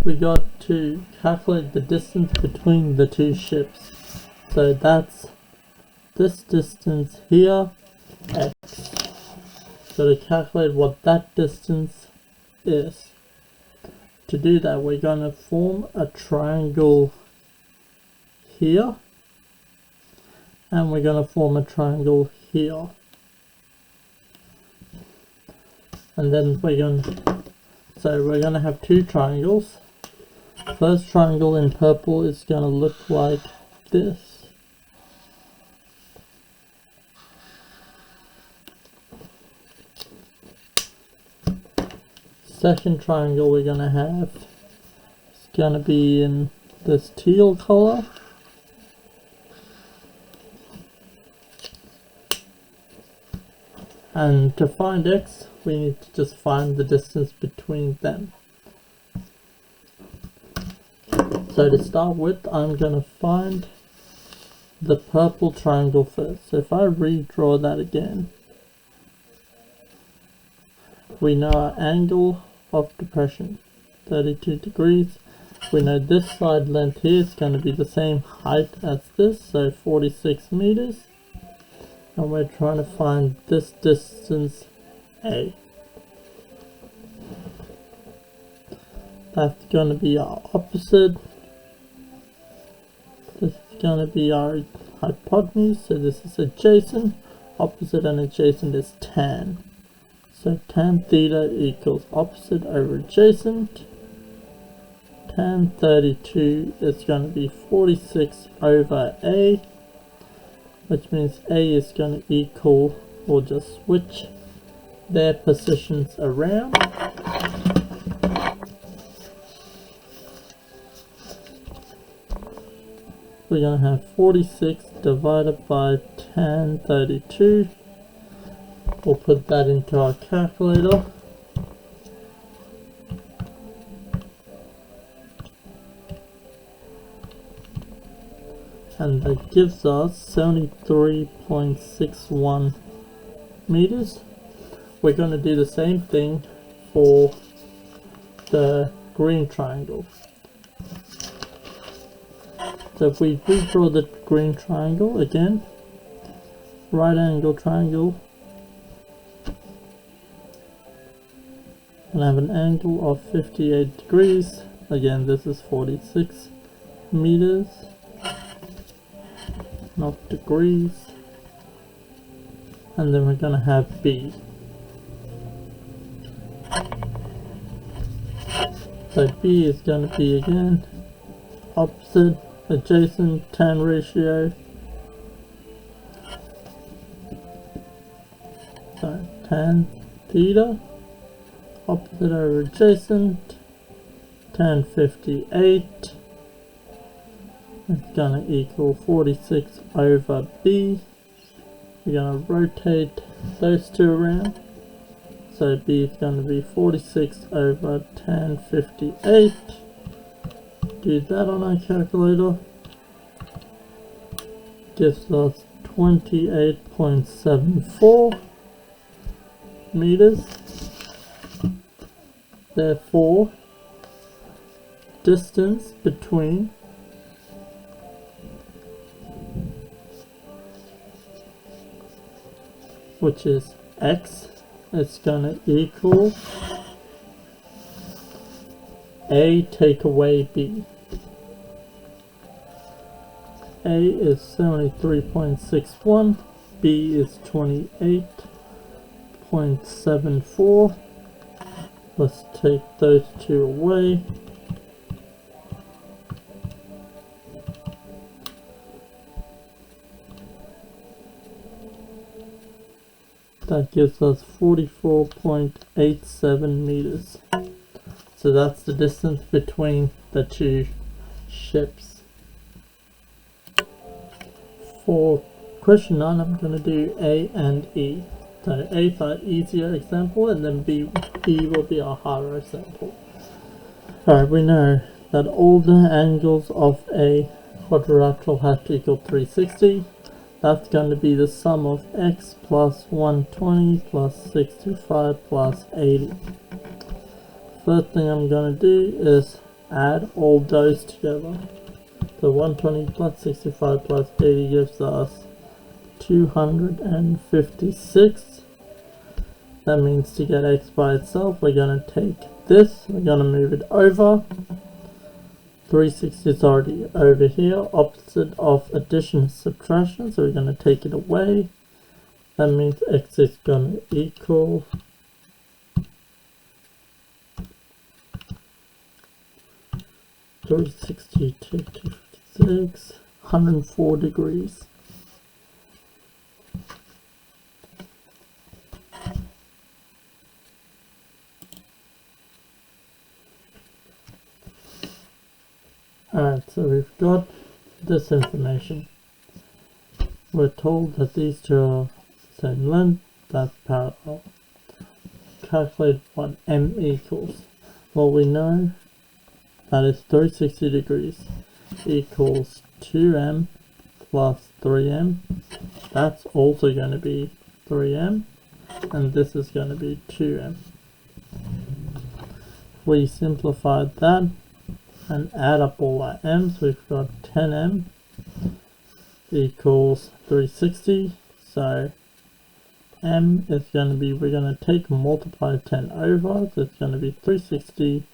we got to calculate the distance between the two ships. So that's this distance here, x. So to calculate what that distance is, to do that we're going to form a triangle here, and we're going to form a triangle here. And then we're going to have two triangles. First triangle in purple is going to look like this. Second triangle we're going to have is going to be in this teal color. And to find x, we need to just find the distance between them. So to start with, I'm going to find the purple triangle first. So if I redraw that again, we know our angle of depression, 32 degrees. We know this side length here is going to be the same height as this, so 46 meters. And we're trying to find this distance A. That's going to be our opposite. This is going to be our hypotenuse, so this is adjacent. Opposite and adjacent is tan. So tan theta equals opposite over adjacent. Tan 32 is going to be 46 over A, which means A is going to equal, we'll just switch their positions around. We're going to have 46 divided by tan 32. We'll put that into our calculator. And that gives us 73.61 meters. We're going to do the same thing for the green triangle. So if we redraw the green triangle again, right angle triangle, and have an angle of 58 degrees. Again, this is 46 meters, not degrees. And then we're going to have B. So B is going to be again opposite, adjacent, tan ratio. So tan theta, opposite over adjacent, tan 58. It's going to equal 46 over B. We're going to rotate those two around. So B is going to be 46 over tan 58. Do that on our calculator. Gives us 28.74 meters. Therefore, distance between which is x, it's going to equal A take away B. A is 73.61, B is 28.74. Let's take those two away. That gives us 44.87 meters. So that's the distance between the two ships. For question 9, I'm going to do A and E. So A is our easier example, and then B will be our harder example. Alright, we know that all the angles of a quadrilateral have to equal 360. That's going to be the sum of x plus 120 plus 65 plus 80. First thing I'm going to do is add all those together. So 120 plus 65 plus 80 gives us 256. That means to get x by itself, we're going to take this, we're going to move it over. 360 is already over here. Opposite of addition is subtraction, so we're going to take it away. That means x is going to equal 360 to 256, 104 degrees. Alright, so we've got this information. We're told that these two are same length, that's parallel. Calculate what m equals. Well, we know that is 360 degrees equals 2m plus 3m. That's also going to be 3m, and this is going to be 2m. We simplified that and add up all our m's. We've got 10m equals 360. So m is going to be, we're going to take multiply 10 over, so it's going to be 360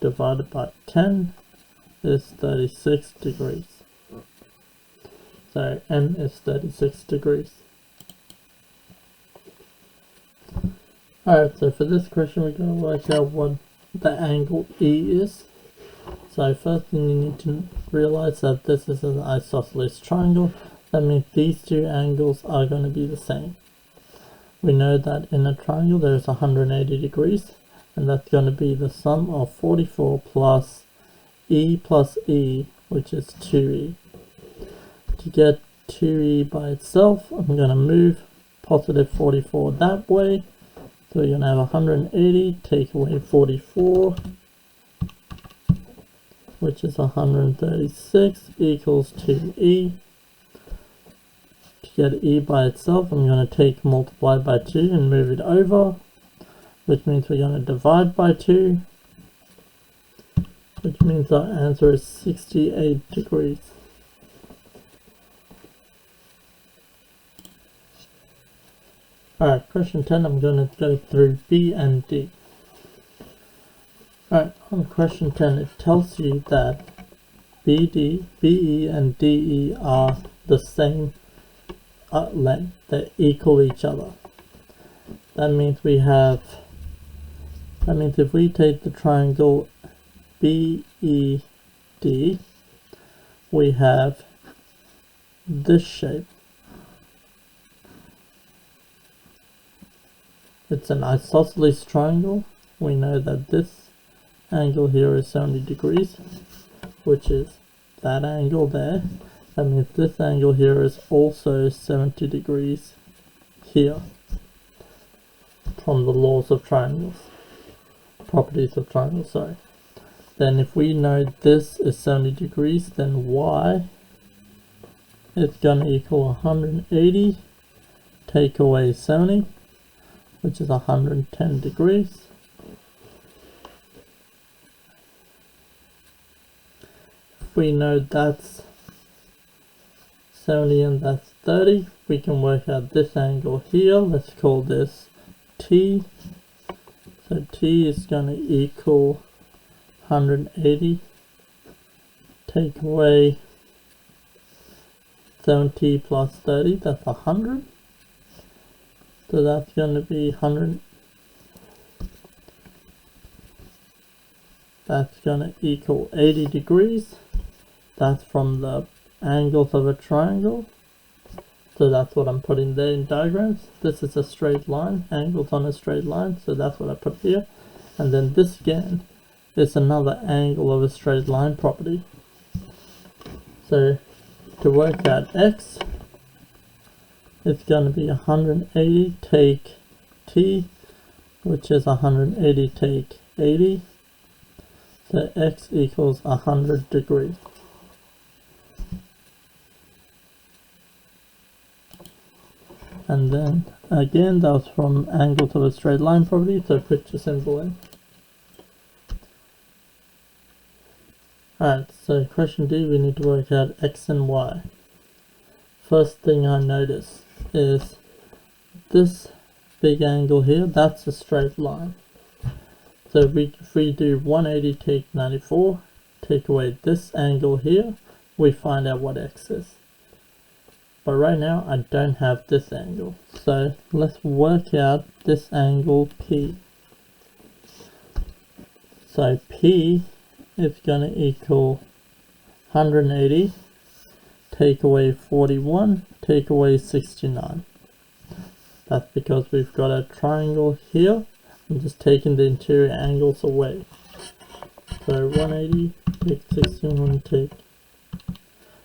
divided by 10 is 36 degrees. So m is 36 degrees. Alright, so for this question we're going to work out what the angle E is. So first thing you need to realize that this is an isosceles triangle. That means these two angles are going to be the same. We know that in a triangle there is 180 degrees, and that's going to be the sum of 44 plus E, which is 2E. To get 2E by itself, I'm going to move positive 44 that way. So you're going to have 180, take away 44, which is 136, equals 2E. To get E by itself, I'm going to take multiply by 2 and move it over, which means we're going to divide by 2, which means our answer is 68 degrees. Alright, question 10, I'm going to go through B and D. Alright, on question 10, it tells you that BE and DE are the same length, they equal each other. That means if we take the triangle BED, we have this shape. It's an isosceles triangle. We know that this angle here is 70 degrees, which is that angle there. That means this angle here is also 70 degrees here, from the laws of triangles, properties of triangles, sorry. Then if we know this is 70 degrees, then y is going to equal 180, take away 70, which is 110 degrees. If we know that's 70 and that's 30, we can work out this angle here. Let's call this T. So T is going to equal 180, take away 70 plus 30, that's 100. So that's going to be 100. That's going to equal 80 degrees. That's from the angles of a triangle. So that's what I'm putting there in diagrams. This is a straight line, angles on a straight line. So that's what I put here. And then this again is another angle of a straight line property. So to work out x, it's going to be 180 take t, which is 180 take 80. So x equals 100 degrees. And then again, that was from angles of a straight line property, so put your symbol in. Alright, so question D, we need to work out x and y. First thing I notice is this big angle here, that's a straight line. So if we do 180 take 94, take away this angle here, we find out what x is. But right now I don't have this angle. So let's work out this angle P. So P is going to equal 180, take away 41, take away 69. That's because we've got a triangle here. I'm just taking the interior angles away. So 180, take 61, take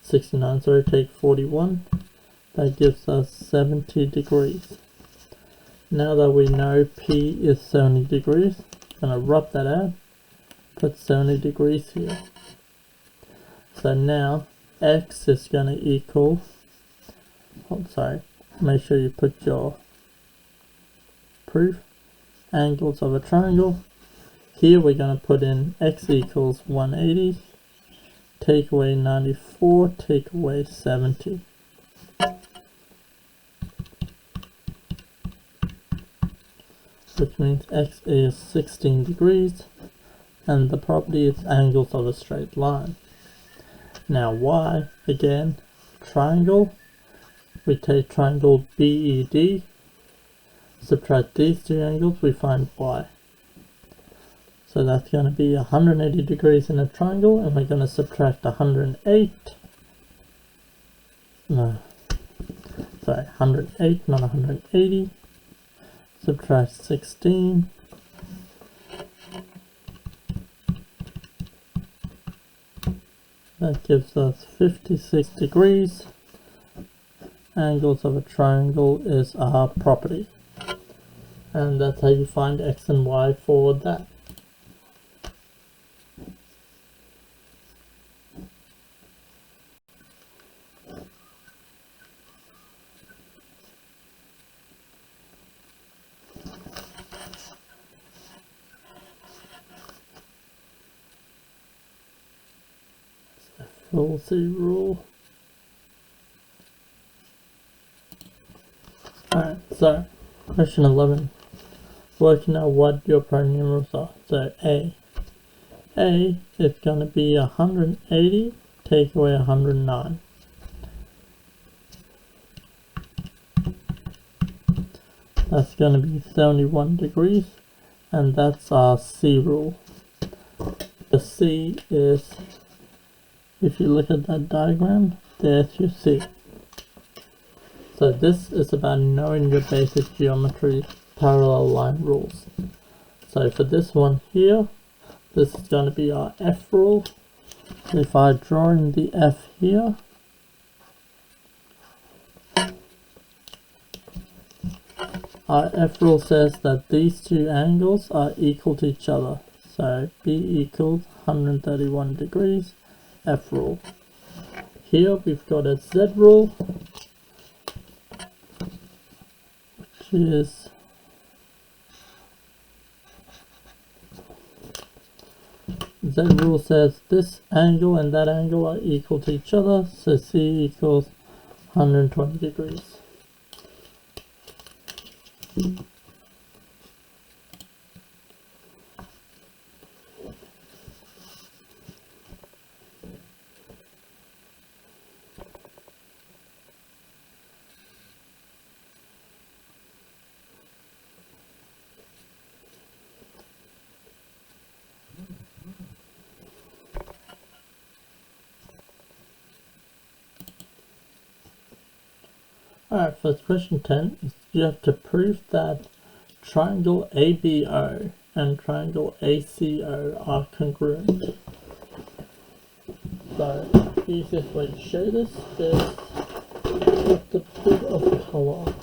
69, sorry, take 41. That gives us 70 degrees. Now that we know P is 70 degrees, I'm going to rub that out, put 70 degrees here. So now X is going to equal, make sure you put your proof, angles of a triangle. Here we're going to put in X equals 180, take away 94, take away 70. Which means X is 16 degrees, and the property is angles of a straight line. Now Y, again, triangle, we take triangle BED, subtract these two angles, we find Y. So that's going to be 180 degrees in a triangle, and we're going to subtract 108, not 180, subtract 16, that gives us 56 degrees. Angles of a triangle is our property, and that's how you find X and Y for that. Full C rule. Alright, so question 11. Working out what your prime numerals are. So A is going to be 180, take away 109. That's going to be 71 degrees, and that's our C rule. The C is, if you look at that diagram, there's your C. So this is about knowing your basic geometry parallel line rules. So for this one here, this is going to be our F rule. So if I draw in the F here, our F rule says that these two angles are equal to each other. So B equals 131 degrees, F rule. Here we've got a Z rule, which is Z rule says this angle and that angle are equal to each other, so C equals 120 degrees. Alright, for question 10, you have to prove that triangle ABO and triangle ACO are congruent. So, the easiest way to show this is with a bit of color.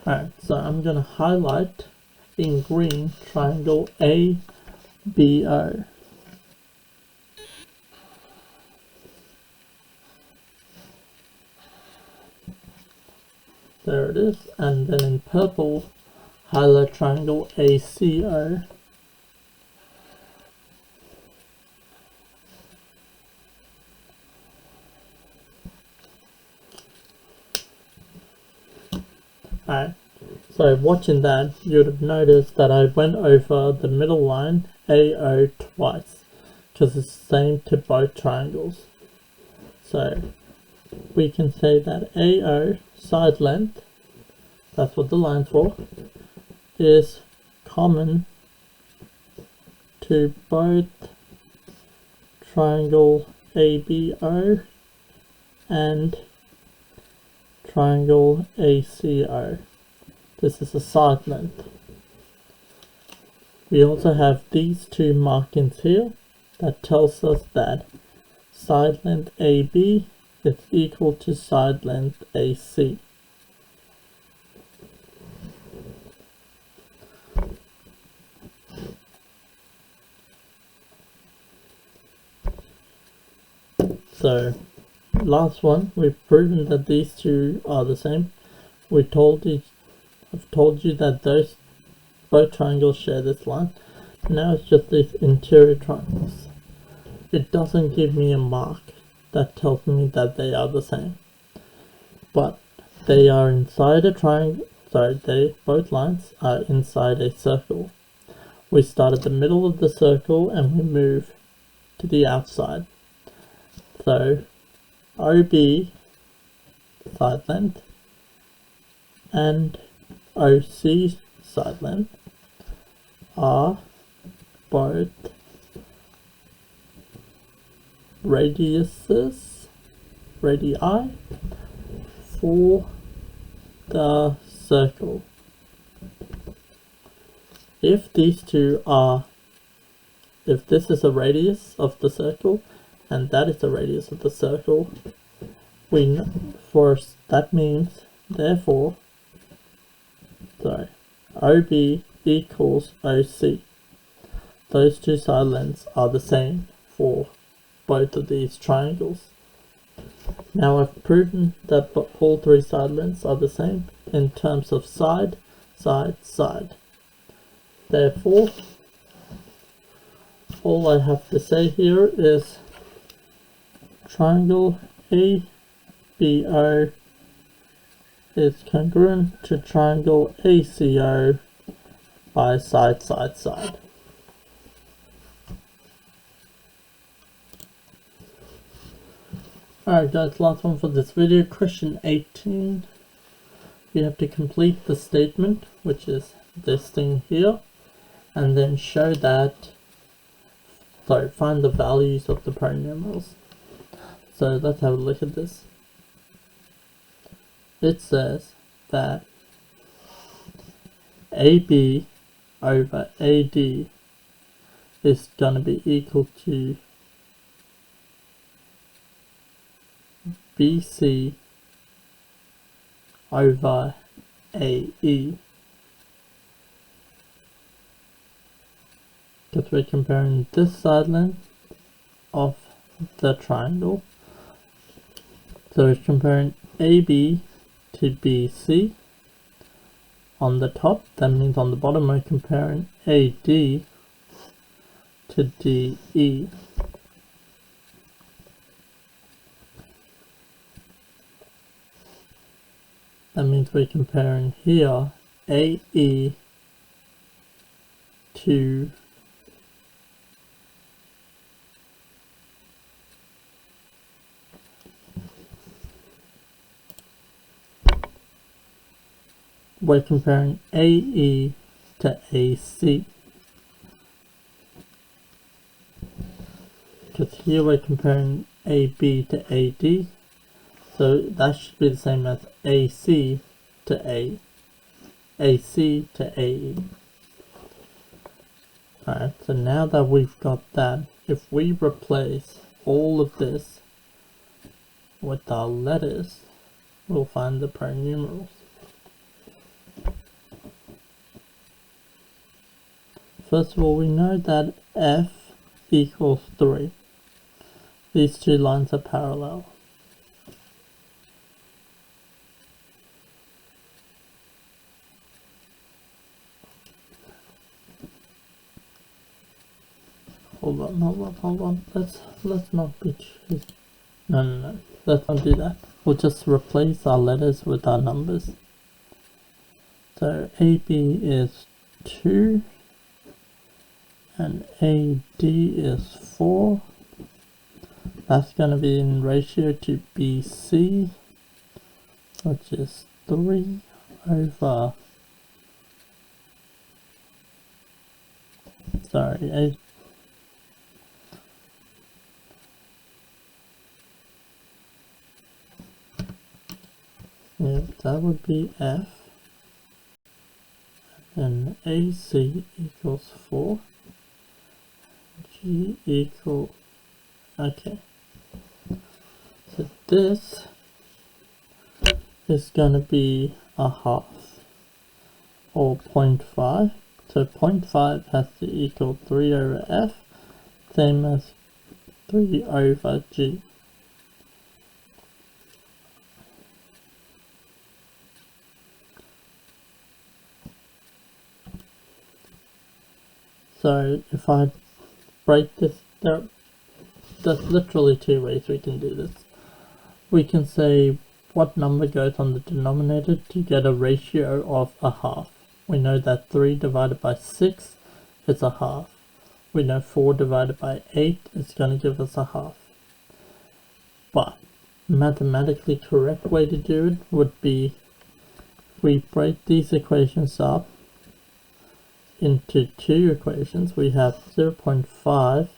Alright, so I'm going to highlight in green triangle ABO. There it is, and then in purple, highlight triangle ACO. Alright, so watching that, you would have noticed that I went over the middle line AO twice, because it's the same to both triangles. So we can say that AO, side length, that's what the line's for, is common to both triangle ABO and triangle ACO. This is a side length. We also have these two markings here that tells us that side length AB is equal to side length AC. So last one, we've proven that these two are the same. I've told you that both triangles share this line. Now it's just these interior triangles. It doesn't give me a mark that tells me that they are the same, but they are inside a triangle. Sorry, both lines are inside a circle. We start at the middle of the circle and we move to the outside. So OB side length and OC side length are both radii for the circle. If this is a radius of the circle and that is the radius of the circle, that means therefore OB equals OC. Those two side lengths are the same for both of these triangles. Now I've proven that all three side lengths are the same in terms of side, side, side. Therefore, all I have to say here is triangle ABO is congruent to triangle ACO by side, side, side. Alright guys, last one for this video, question 18. You have to complete the statement, which is this thing here, and then show that, find the values of the polynomials. So let's have a look at this. It says that AB over AD is going to be equal to BC over AE, because we're comparing this side length of the triangle. So it's comparing AB to BC on the top. That means on the bottom we're comparing AD to DE. That means we're comparing here AE to AE to AC, because here we're comparing AB to AD, so that should be the same as AC to AC to AE. Alright, so now that we've got that, if we replace all of this with our letters, we'll find the polynomials. First of all, we know that F equals 3. These two lines are parallel. Hold on. Let's not be too... No. Let's not do that. We'll just replace our letters with our numbers. So AB is 2 and AD is 4. That's going to be in ratio to BC, which is 3 over, sorry, yeah, that would be F, and AC equals 4, G equal, okay, so this is going to be a half, or 0.5, so 0.5 has to equal 3 over F, same as 3 over G. So if I break this, there's literally two ways we can do this. We can say what number goes on the denominator to get a ratio of a half. We know that 3 divided by 6 is a half. We know 4 divided by 8 is going to give us a half. But mathematically correct way to do it would be, we break these equations up into two equations. We have 0.5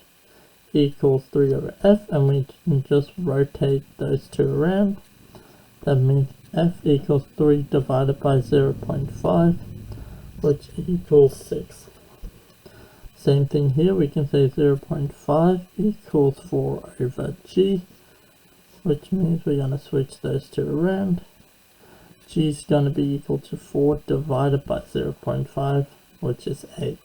equals 3 over F, and we can just rotate those two around. That means F equals 3 divided by 0.5, which equals 6. Same thing here, we can say 0.5 equals 4 over G, which means we're going to switch those two around. G is going to be equal to 4 divided by 0.5, which is 8.